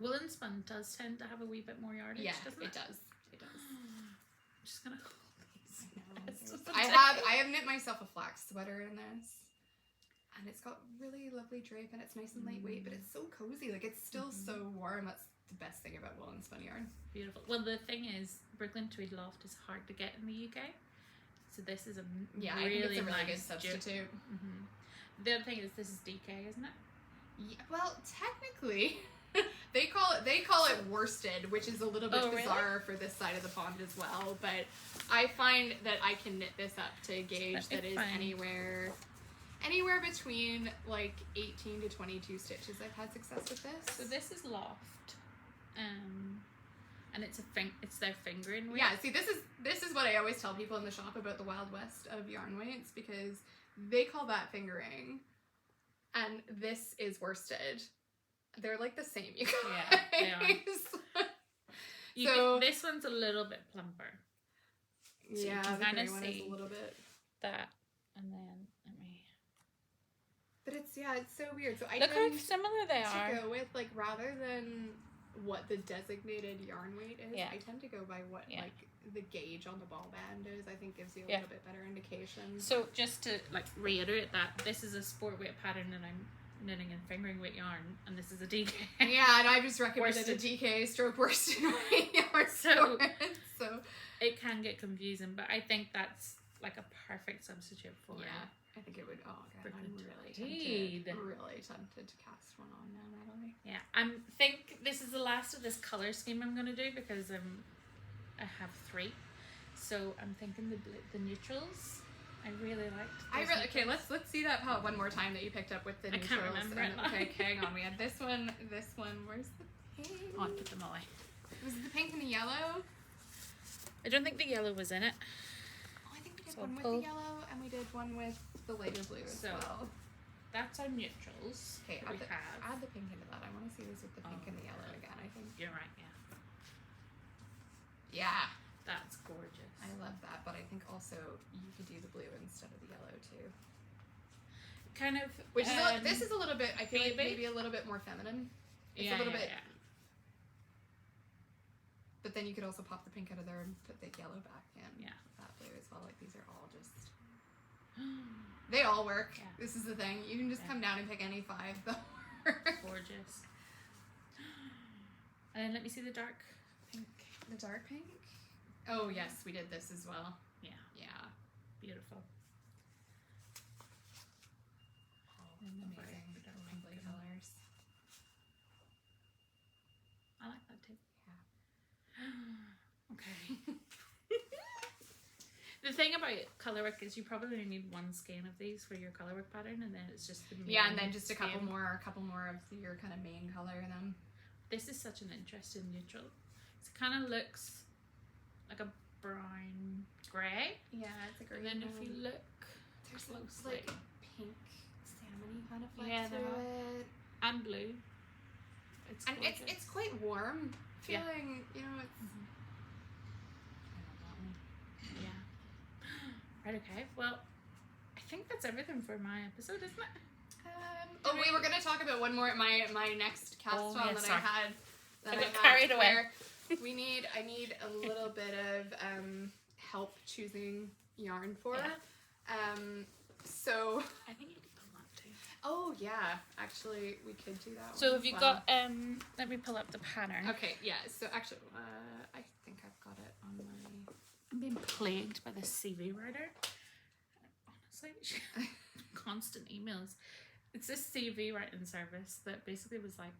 Woolen spun does tend to have a wee bit more yardage,
Yeah,
doesn't
it
it?
does. It does.
I'm just gonna hold these. It's just
I have knit myself a flax sweater in this. And it's got really lovely drape and it's nice and lightweight, but it's so cozy. Like it's still so warm. That's the best thing about woolen spun yarn.
Beautiful. Well, the thing is, Brooklyn Tweed Loft is hard to get in the UK, so this is a
Yeah,
really
I think it's a really good
nice
substitute.
The other thing is, this is DK, isn't it?
Yeah, well, technically, they call it worsted, which is a little bit bizarre for this side of the pond as well. But I find that I can knit this up to a gauge that is anywhere between like 18 to 22 stitches. I've had success with this.
So this is Loft, and it's their fingering weight.
Yeah, see, this is what I always tell people in the shop about the Wild West of yarn weights, because they call that fingering, and this is worsted. They're like the same, you guys.
Yeah, they are. This one's a little bit plumper. So
yeah,
you can
the
kind
gray
of
one
see
is a little bit.
that, and then let me.
But it's so weird. So I
Look how
tend
similar they
to
are.
go with, like, rather than what the designated yarn weight is,
Yeah.
I tend to go by what like the gauge on the ball band is. I think gives you a
Yeah.
little bit better indication.
So just to like reiterate that, this is a sport weight pattern and I'm knitting in fingering weight yarn, and this is a DK.
Yeah, and I just recommended
Worsted.
a DK stroke worsted weight yarn.
So
So
it can get confusing, but I think that's like a perfect substitute for it.
yeah, I think it would. Oh god, I'm
Indeed.
really tempted to cast one on now, Natalie.
Yeah, I think this is the last of this color scheme I'm gonna do, because I have 3, so I'm thinking the neutrals. I really liked.
Okay. Let's see that palette one more time that you picked up with the
I
neutrals.
can't remember it now.
Okay, hang on. We had this one. Where's the pink?
Oh, I put them away.
Was it the pink and the yellow?
I don't think the yellow was in it.
Oh, I think we did
So
one with
pull.
the yellow and we did one with the lighter blue as
So,
well.
That's our neutrals.
Okay,
that we have.
add the pink into that. I want to see this with the pink and the yellow again. I think.
You're right. Yeah,
Yeah,
that's gorgeous.
I love that. But I think also you could do the blue instead of the yellow too.
Kind of.
Which is this is a little bit. I feel like maybe a little bit more feminine. It's a little bit.
Yeah.
But then you could also pop the pink out of there and put the yellow back in.
Yeah.
That blue as well. Like these are all just. They all work.
Yeah.
This is the thing. You can just come down and pick any 5. They'll work.
Gorgeous. And then let me see the dark pink.
The dark pink? Oh, yes, we did this as well.
Yeah.
Yeah.
Beautiful.
Amazing. Lovely colors.
I like that too.
Yeah.
Okay. The thing about colorwork is you probably only need 1 skein of these for your colorwork pattern, and then it's just the main
Yeah, and then just a
skein.
couple more of your kind of main color in them.
This is such an interesting neutral. It kind of looks like a brown grey.
Yeah, it's a
And then if you look
there's
closely,
like pink salmon kind of fleck
Yeah,
through
there
it.
and blue. It's
And
gorgeous.
it's quite warm
Yeah.
feeling, you know, it's
Yeah. Right, okay. Well, I think that's everything for my episode, isn't it?
we were gonna talk about one more my next cast on that
sorry.
I had. That
I got
had
carried away.
where I need a little bit of help choosing yarn for.
Yeah.
So
I think you can film that too.
oh yeah, actually we could do that.
So have you got? Let me pull up the pattern.
Okay, yeah. So actually, I think I've got it on my.
I'm being plagued by this CV writer. Honestly, constant emails. It's this CV writing service that basically was like,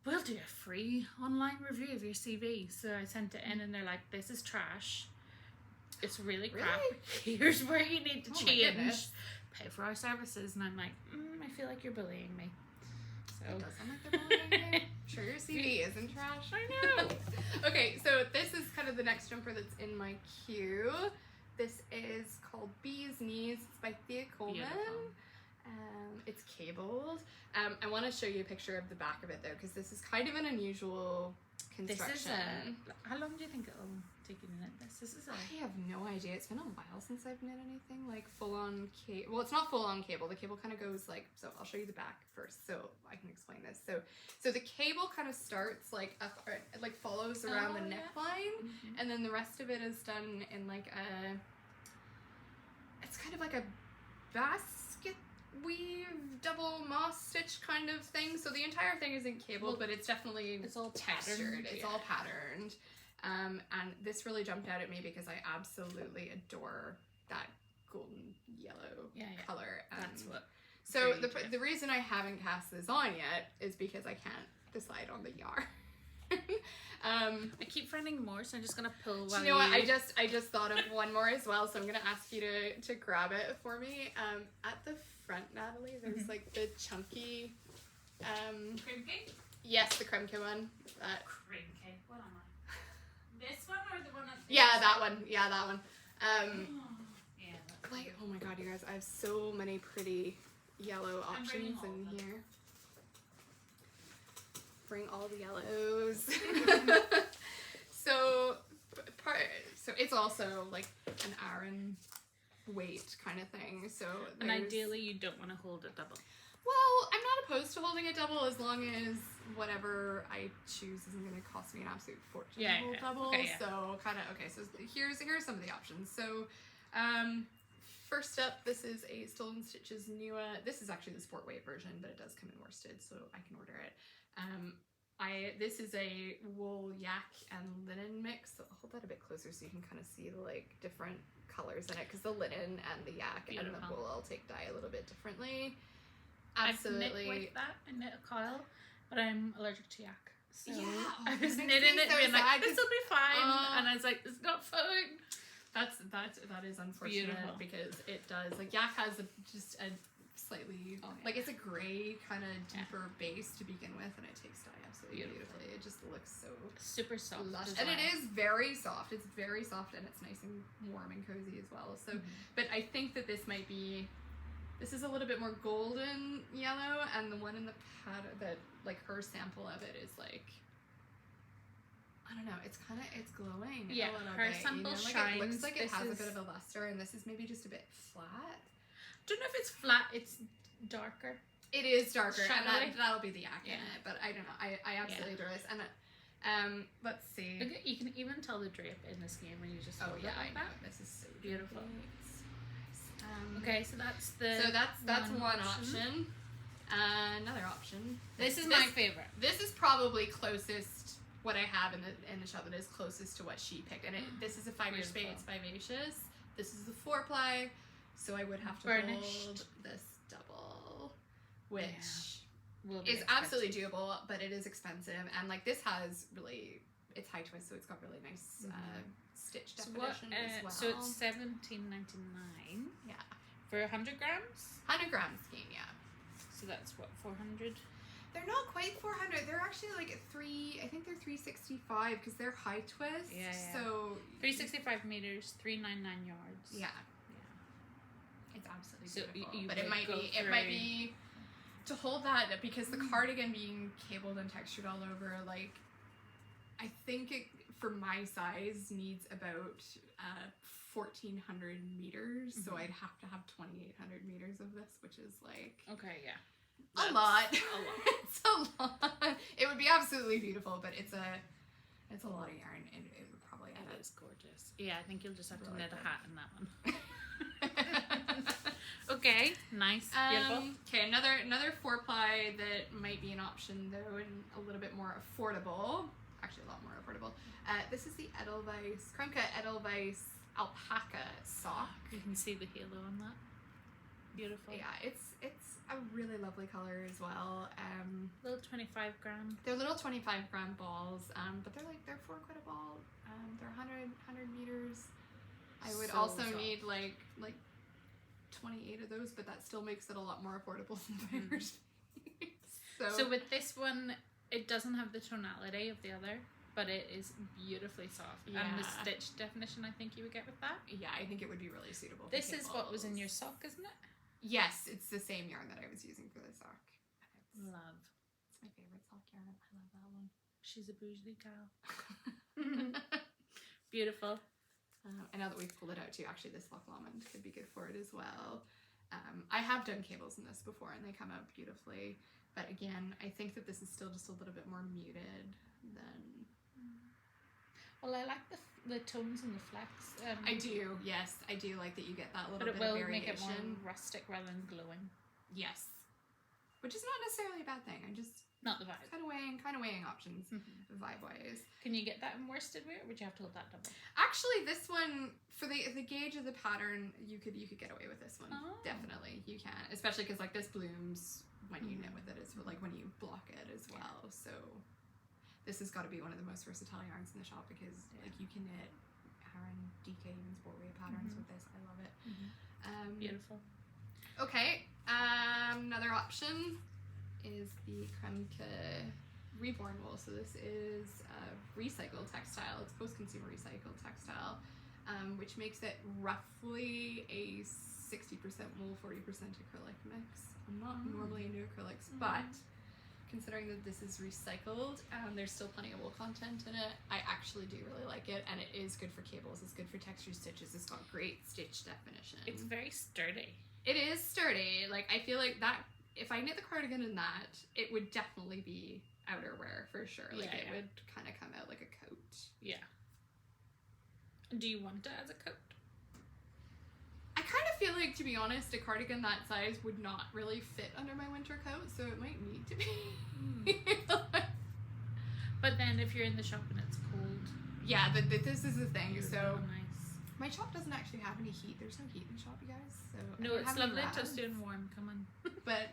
we'll do a free online review of your CV. So I sent it in and they're like, this is trash. It's really crap. Here's where you need to change. Pay for our services. And I'm like, I feel like you're bullying me. So
it does sound like they're bullying you. Sure, your CV isn't trash.
I know.
Okay, so this is kind of the next jumper that's in my queue. This is called Bee's Knees. It's by Thea Coleman. Beautiful. It's cabled. I want to show you a picture of the back of it though, because this is kind of an unusual construction.
How long do you think it'll take you to knit this?
I have no idea. It's been a while since I've knit anything like full on cable. Well, it's not full on cable. The cable kind of goes like, so I'll show you the back first so I can explain this. So the cable kind of starts like follows around the neckline, and then the rest of it is done in like it's kind of like a basket weave double moss stitch kind of thing. So the entire thing isn't cabled, but it's definitely
all
textured. It's all patterned. And this really jumped out at me because I absolutely adore that golden yellow color.
That's what.
So the reason I haven't cast this on yet is because I can't decide on the yarn.
I keep finding more, so I'm just gonna pull one.
You know what? I just thought of one more as well, so I'm gonna ask you to grab it for me. At the front, Natalie, there's like the chunky.
Kremke?
Yes, the Kremke one.
Kremke. What am I? This one or the one that's...
Yeah, that one. Yeah, that one.
Yeah.
Like, oh my god, you guys, I have so many pretty yellow options in here. Bring all the yellows. So it's also like an Aran weight kind of thing. So
and ideally, you don't want to hold it double.
Well, I'm not opposed to holding it double as long as whatever I choose isn't going to cost me an absolute fortune to hold double. Okay, yeah. So so here's some of the options. So first up, this is a Stolen Stitches Nua. This is actually the sport weight version, but it does come in worsted, so I can order it. This is a wool yak and linen mix. So I'll hold that a bit closer so you can kind of see the like different colors in it, because the linen and the yak and the wool all take dye a little bit differently. Absolutely.
I've knit with that. I knit a coil, but I'm allergic to yak. So
yeah,
I was knitting it being like, this will be fine. And I was like, it's not fine. That is unfortunate. Beautiful. Because it does, like, yak has just a slightly, like, it's a gray kind of deeper base to begin with, and it takes dye absolutely beautifully. It just looks so super soft.
Lush. And it is very soft. It's very soft, and it's nice and warm and cozy as well. So, but I think that this might be, this is a little bit more golden yellow, and the one in the pattern, that like her sample of it is like, I don't know, it's glowing.
Yeah,
a little
her
bit,
sample
like
shines.
It looks like it has a bit of a luster, and this is maybe just a bit flat.
Don't know if it's flat. It's darker.
It is darker,
Shadowy.
and that'll be the yak in it. But I don't know. I absolutely adore this. And let's see.
You can even tell the drape in this game when you just hold it like that.
This is so
beautiful.
Nice.
Okay, so that's
one option. Another option.
This is my favorite.
This is probably closest what I have in the shop that is closest to what she picked. And this is a 5-inch It's Vivacious. This is the 4-ply, so I would have to hold this double, which is absolutely doable, but it is expensive. And like this has really, it's high twist, so it's got really nice stitch definition as well.
So it's $17.99.
Yeah.
For 100 grams?
100 grams scheme, yeah.
So that's what, 400?
They're not quite 400. They're actually like I think they're 365 because they're high twist.
Yeah.
So
365 meters, 399 yards.
Yeah. It's absolutely beautiful.
You
but it might be to hold that, because the cardigan being cabled and textured all over, like I think it, for my size, needs about 1,400 meters. So I'd have to have 2,800 meters of this, which is like
a
lot. It's a lot. It would be absolutely beautiful, but it's a lot of yarn, and it would probably
It is gorgeous. Yeah, I think you'll just have to knit a hat in that one. Okay, nice, beautiful.
Okay, another 4-ply that might be an option though, and a little bit more affordable. Actually, a lot more affordable. This is the Edelweiss Krumka Edelweiss alpaca sock.
You can see the halo on that. Beautiful.
Yeah, it's a really lovely color as well.
Little 25 gram.
They're little 25-gram balls, but they're 4 quid a ball. They're 100 meters. I would also need like 28 of those, but that still makes it a lot more affordable than fibers.
So with this one, it doesn't have the tonality of the other, but it is beautifully soft.
Yeah.
And the stitch definition, I think you would get with that.
Yeah, I think it would be really suitable.
This is what was in your sock, isn't it?
Yes, it's the same yarn that I was using for the sock.
Love.
It's my favorite sock yarn. I love that one.
She's a bougie gal. Beautiful.
And now that we've pulled it out too, actually this Loch Lomond could be good for it as well. I have done cables in this before and they come out beautifully. But again, I think that this is still just a little bit more muted than...
Well, I like the tones and the flex.
I do, yes. I do like that you get that little bit of variation.
But it will make it more rustic rather than glowing.
Yes. Which is not necessarily a bad thing. I'm just...
Not the vibe.
Kind of weighing options, vibe-wise.
Can you get that in worsted weight, or would you have to hold that double?
Actually, this one, for the gauge of the pattern, you could get away with this one.
Oh.
Definitely, you can. Especially because like this blooms when you knit with it, as like when you block it as well. So this has got to be one of the most versatile yarns in the shop because like you can knit Aran, DK, even sport weight patterns with this. I love it.
Beautiful.
Okay, another option is the Krumka Reborn wool. So this is recycled textile. It's post-consumer recycled textile, which makes it roughly a 60% wool, 40% acrylic mix. I'm not normally into acrylics, but considering that this is recycled, there's still plenty of wool content in it. I actually do really like it, and it is good for cables. It's good for texture stitches. It's got great stitch definition.
It's very sturdy.
It is sturdy. Like I feel like that. If I knit the cardigan in that, it would definitely be outerwear for sure. Like it would kind of come out like a coat.
Yeah. Do you want it as a coat?
I kind of feel like, to be honest, a cardigan that size would not really fit under my winter coat, so it might need to be.
But then if you're in the shop and it's cold.
Yeah, this is the thing. So
nice.
My shop doesn't actually have any heat. There's no heat in the shop, you guys. So
no, it's lovely, toasty and warm. Come on.
But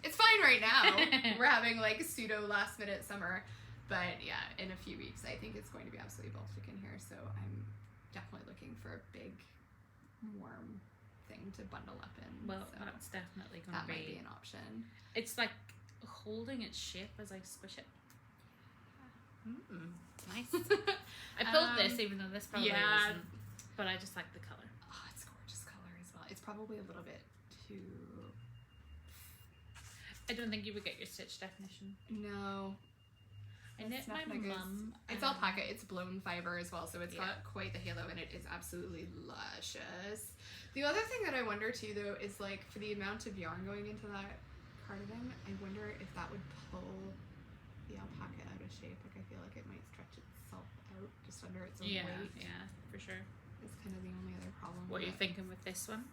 it's fine right now. We're having like pseudo last minute summer, but yeah, in a few weeks I think it's going to be absolutely Baltic in here. So I'm definitely looking for a big, warm thing to bundle up in.
Well,
so
that's definitely going to
might be an option.
It's like holding its shape as I squish it. Nice. I pulled this even though this probably isn't, but I just like the color.
Oh, it's a gorgeous color as well. It's probably a little bit too...
I don't think you would get your stitch definition.
No.
I knit my mum.
It's alpaca. It's blown fiber as well, so it's got quite the halo, and it is absolutely luscious. The other thing that I wonder too, though, is like for the amount of yarn going into that cardigan, I wonder if that would pull the alpaca out of shape. Like I feel like it might stretch itself out just under its own weight.
Yeah, for sure.
It's kind of the only other problem.
What are you thinking with this one?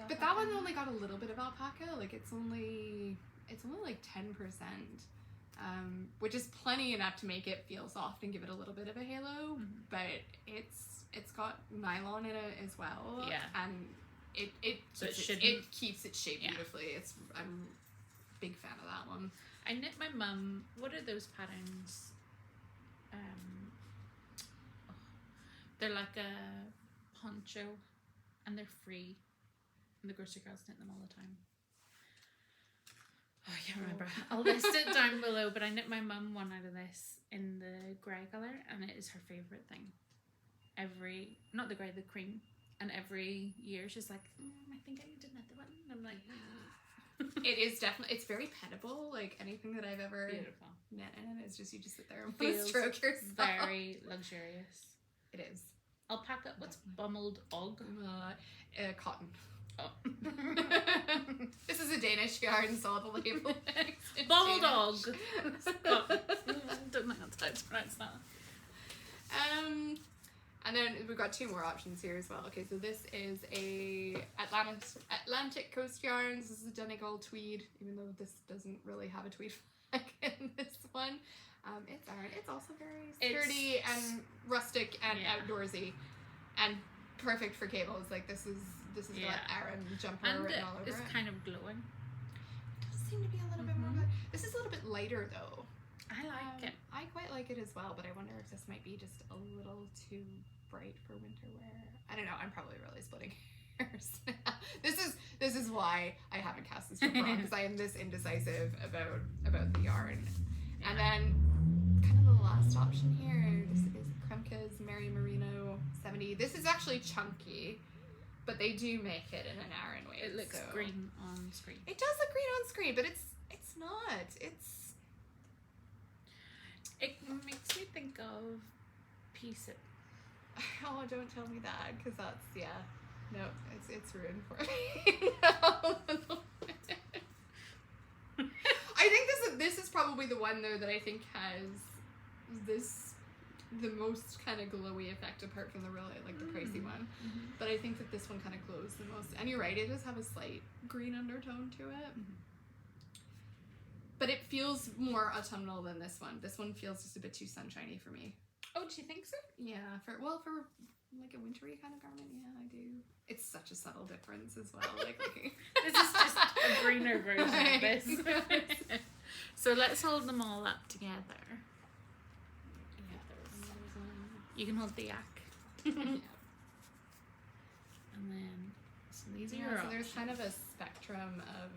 But that one only got a little bit of alpaca. Like it's only like 10%, which is plenty enough to make it feel soft and give it a little bit of a halo. But it's got nylon in it as well.
Yeah,
and it keeps its shape beautifully. I'm a big fan of that one.
I knit my mum. What are those patterns? They're like a poncho, and they're free. And the grocery girls knit them all the time. Oh, I can't remember. I'll list it down below, but I knit my mum one out of this in the grey colour, and it is her favourite thing. Not the grey, the cream. And every year she's like, I think I need to knit the one. And I'm like,
It is definitely, it's very pettable. Like anything that I've ever knit in it is just, you just sit there and stroke yourself.
Very luxurious.
It is.
Alpaca, what's bummeled og?
Cotton.
Oh.
This is a Danish yarn, saw the label.
Bulldog. Don't know how to pronounce that.
And then we've got 2 more options here as well. Okay, so this is a Atlantic Coast Yarns. This is a Donegal tweed, even though this doesn't really have a tweed flag in this one. It's iron. It's also very sturdy and rustic and outdoorsy, and perfect for cables. Like this is got Aran jumper written all over it.
And it's kind of glowing.
It does seem to be a little bit more. This is a little bit lighter though. I like it. I quite like it as well, but I wonder if this might be just a little too bright for winter wear. I don't know. I'm probably really splitting hairs. This is why I haven't cast this jumper on, because I am this indecisive about the yarn. Yeah. And then kind of the last option here. This is Kremke's Merry Merino 70. This is actually chunky, but they do make it in an Aran weight.
It looks green on screen.
It does look green on screen, but it's not.
It makes me think of Piece It.
Oh, don't tell me that, because that's no, it's ruined for me. No. I think this is probably the one though that I think has the most kind of glowy effect, apart from the really the pricey one. But I think that this one kind of glows the most. And you're right, it does have a slight green undertone to it. But it feels more autumnal than this one. This one feels just a bit too sunshiny for me.
Oh, do you think so?
Yeah, for like a wintry kind of garment, yeah, I do. It's such a subtle difference as well.
This is just a greener version of this. So let's hold them all up together. You can hold the yak. And then, so these are your options.
There's kind of a spectrum of...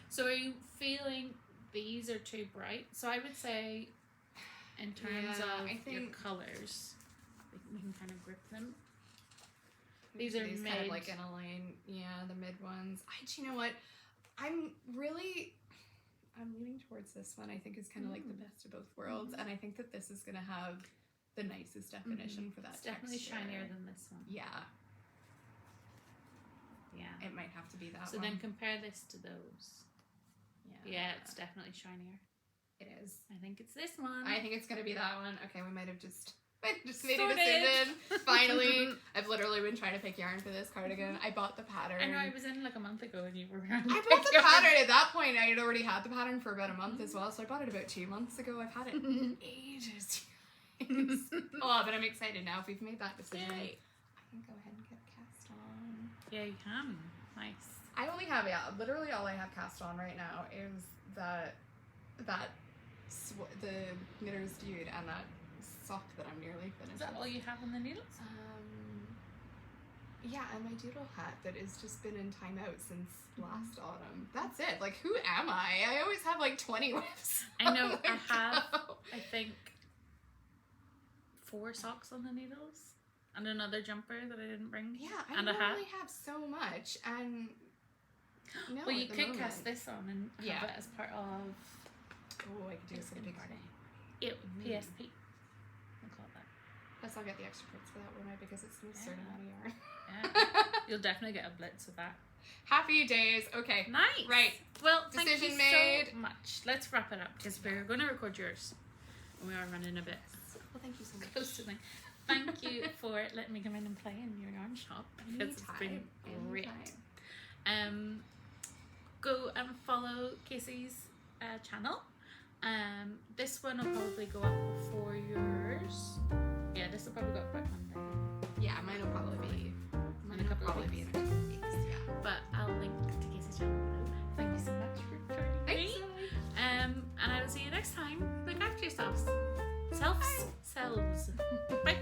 So are you feeling these are too bright? So I would say, in terms of your colours, we can kind of grip them. These are mid.
Kind of like in a line. Yeah, the mid ones. Do you know what? I'm leaning towards this one. I think is kind of like the best of both worlds. And I think that this is going to have the nicest definition for that
It's definitely
texture.
shinier than this one.
Yeah.
Yeah.
It might have to be that one.
So then compare this to those. Yeah, it's definitely shinier.
It is.
I think it's this one.
I think it's going to be that one. Okay, we might have just made a decision. Finally. I've literally been trying to pick yarn for this cardigan. I bought the pattern.
I know, I was in a month ago and you were
I bought the pattern. At that point, I had already had the pattern for about a month as well, so I bought it about 2 months ago. I've had it ages. Oh, but I'm excited now. If we've made that decision, I can go ahead and get cast on.
Yeah, you can. Nice.
I only have, literally all I have cast on right now is the Knitter's Dude and that sock that I'm nearly finished.
Is that all you have on the needles?
Yeah, and my doodle hat that has just been in timeout since last autumn. That's it. Like, who am I? I always have like 20 whips.
I know. I have, I think, 4 socks on the needles and another jumper that I didn't bring.
Yeah, I normally have so much, and no.
Well, you could cast this on and have it as part of.
Oh, I could do a Pigskin party.
PSP. We'll call it that.
Plus, I'll get the extra prints for that one because it's a certain amount of yarn.
Yeah. You'll definitely get a blitz with that.
Happy days. Okay.
Nice.
Right.
Well,
decision
thank you so much. Let's wrap it up because we're going to record yours. And we are running a bit.
Well, thank you so much.
Close to thing. Thank you for letting me come in and play in your yarn shop. It's been great. Go and follow Casey's channel. This one will probably go up before yours. Yeah, this will probably go up by Monday.
Yeah, mine will probably be in a couple of weeks. Yeah.
But I'll link to Casey's channel below. Thank you so much for joining me. And I will see you next time. Look after yourselves. Selves. Bye.